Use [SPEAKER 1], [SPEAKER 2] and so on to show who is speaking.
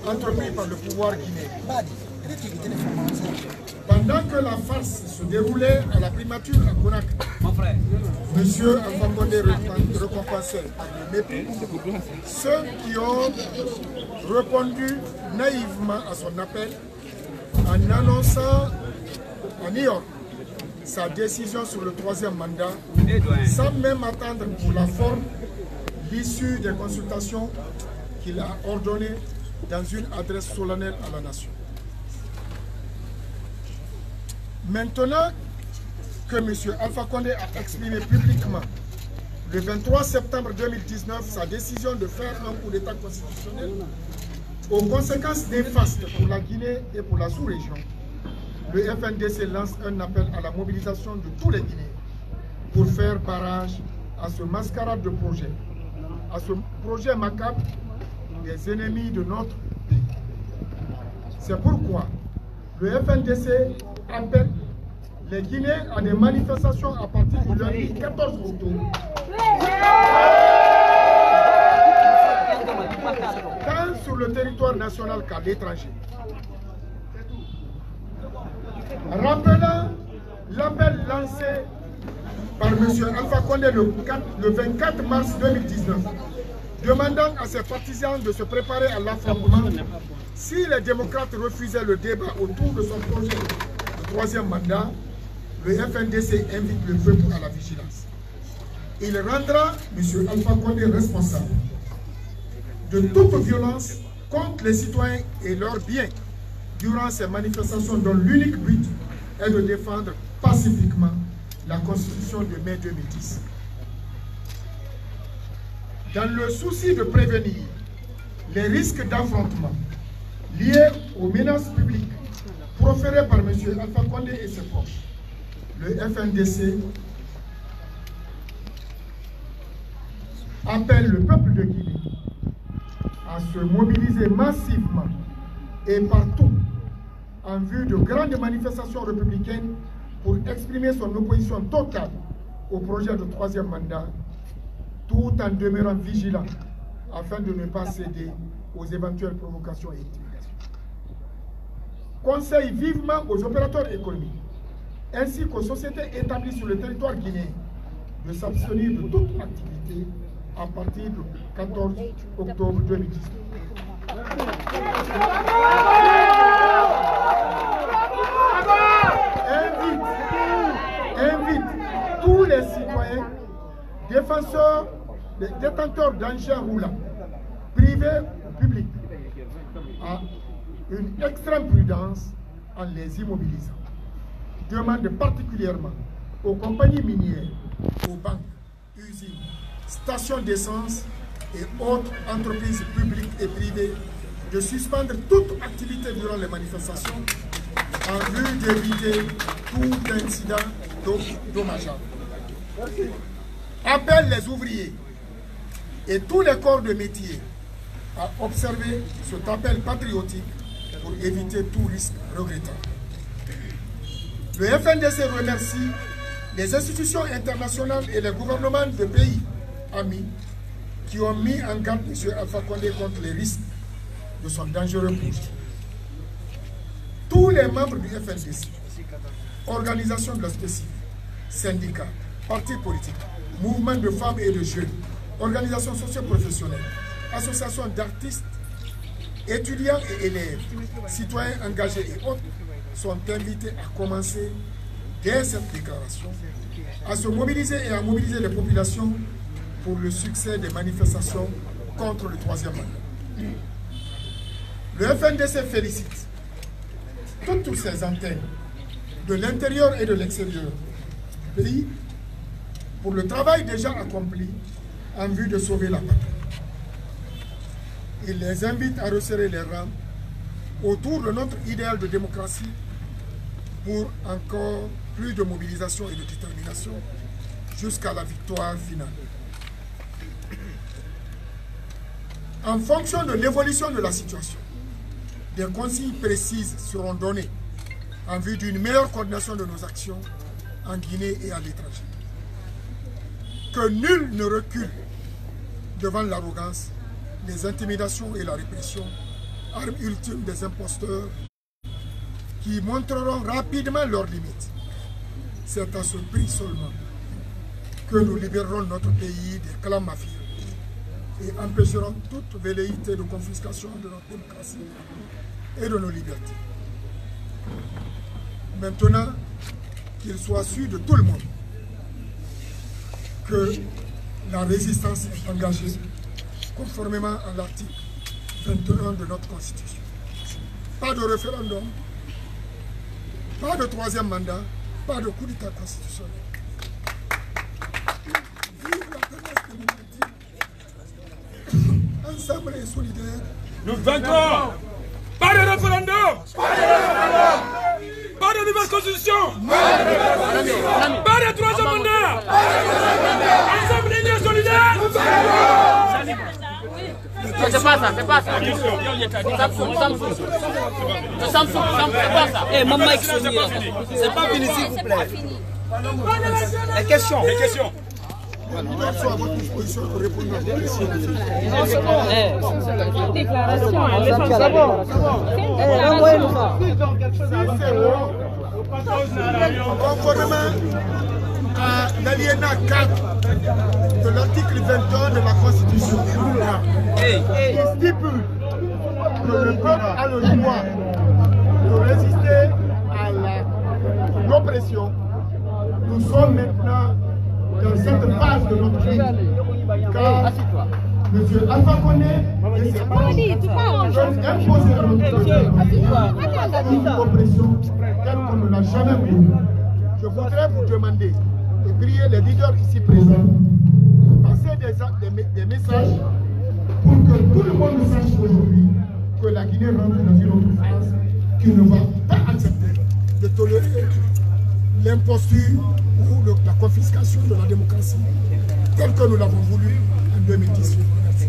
[SPEAKER 1] entrepris par le pouvoir guinéen. Pendant que la farce se déroulait à la primature à Conakry, M. Alpha Condé récompensait par le mépris ceux qui ont répondu naïvement à son appel en annonçant à New York sa décision sur le 3e mandat sans même attendre pour la forme l'issue des consultations qu'il a ordonnées dans une adresse solennelle à la nation. Maintenant que M. Alpha Condé a exprimé publiquement le 23 septembre 2019 sa décision de faire un coup d'État constitutionnel aux conséquences néfastes pour la Guinée et pour la sous-région, le FNDC lance un appel à la mobilisation de tous les Guinéens pour faire barrage à ce mascarade de projet, à ce projet macabre des ennemis de notre pays. C'est pourquoi le FNDC appelle les Guinéens à des manifestations à partir du lundi 14 octobre. Tant sur le territoire national qu'à l'étranger. Rappelant l'appel lancé par M. Alpha Condé le 24 mars 2019, demandant à ses partisans de se préparer à l'affrontement si les démocrates refusaient le débat autour de son projet de 3e mandat. Le FNDC invite le peuple à la vigilance. Il rendra M. Alpha Condé responsable de toute violence contre les citoyens et leurs biens durant ces manifestations dont l'unique but est de défendre pacifiquement la Constitution de mai 2010. Dans le souci de prévenir les risques d'affrontement liés aux menaces publiques proférées par M. Alpha Condé et ses proches, le FNDC appelle le peuple de Guinée à se mobiliser massivement et partout en vue de grandes manifestations républicaines pour exprimer son opposition totale au projet de 3e mandat, tout en demeurant vigilant afin de ne pas céder aux éventuelles provocations et intimidations. Conseille vivement aux opérateurs économiques ainsi qu'aux sociétés établies sur le territoire guinéen de s'abstenir de toute activité à partir du 14 octobre 2019. Invite tous les citoyens, défenseurs, détenteurs d'engins roulants, privés ou publics, à une extrême prudence en les immobilisant. Demande particulièrement aux compagnies minières, aux banques, usines, stations d'essence et autres entreprises publiques et privées de suspendre toute activité durant les manifestations en vue d'éviter tout incident dommageable. Appelle les ouvriers et tous les corps de métier à observer cet appel patriotique pour éviter tout risque regrettable. Le FNDC remercie les institutions internationales et les gouvernements de pays amis qui ont mis en garde M. Alpha Condé contre les risques de son dangereux projet. Tous les membres du FNDC, organisations de la société civile, syndicats, partis politiques, mouvements de femmes et de jeunes, organisations socio-professionnelles, associations d'artistes, étudiants et élèves, citoyens engagés et autres sont invités à commencer dès cette déclaration à se mobiliser et à mobiliser les populations pour le succès des manifestations contre le 3e mandat. Le FNDC félicite toutes ces antennes de l'intérieur et de l'extérieur du pays pour le travail déjà accompli en vue de sauver la patrie. Il les invite à resserrer les rangs autour de notre idéal de démocratie pour encore plus de mobilisation et de détermination jusqu'à la victoire finale. En fonction de l'évolution de la situation, des consignes précises seront données en vue d'une meilleure coordination de nos actions en Guinée et à l'étranger. Que nul ne recule devant l'arrogance, les intimidations et la répression arme ultime des imposteurs qui montreront rapidement leurs limites. C'est à ce prix seulement que nous libérerons notre pays des clans mafieux et empêcherons toute velléité de confiscation de notre démocratie et de nos libertés. Maintenant, qu'il soit su de tout le monde que la résistance est engagée conformément à l'article 21 de notre Constitution. Pas de référendum, pas de troisième mandat, pas de coup d'État constitutionnel. Vive la jeunesse démocratique, ensemble et solidaire.
[SPEAKER 2] Nous vaincrons. Pas de référendum. Pas de nouvelle constitution. Pas de troisième mandat. Ensemble unis solidaires.
[SPEAKER 3] C'est pas ça, c'est pas ça.
[SPEAKER 4] Eh, maman, c'est pas fini, s'il vous plaît. Les questions.
[SPEAKER 2] Les questions.
[SPEAKER 1] Nous sommes à votre disposition pour répondre à vos questions.
[SPEAKER 5] Déclaration.
[SPEAKER 1] Conformément à l'alinéa 4 de l'article 21 de la Constitution, qui stipule que le peuple a le droit de résister à l'oppression. Nous sommes maintenant dans cette phase de notre vie, car M. Alpha Condé et ses veulent imposer à notre peuple une oppression telle qu'on ne l'a jamais vue. Je voudrais vous demander de prier les leaders ici présents de passer des messages pour que tout le monde sache aujourd'hui que la Guinée rentre dans une autre phase qui ne va pas accepter de tolérer l'imposture ou la confiscation de la démocratie telle que nous l'avons voulu en 2018. Merci.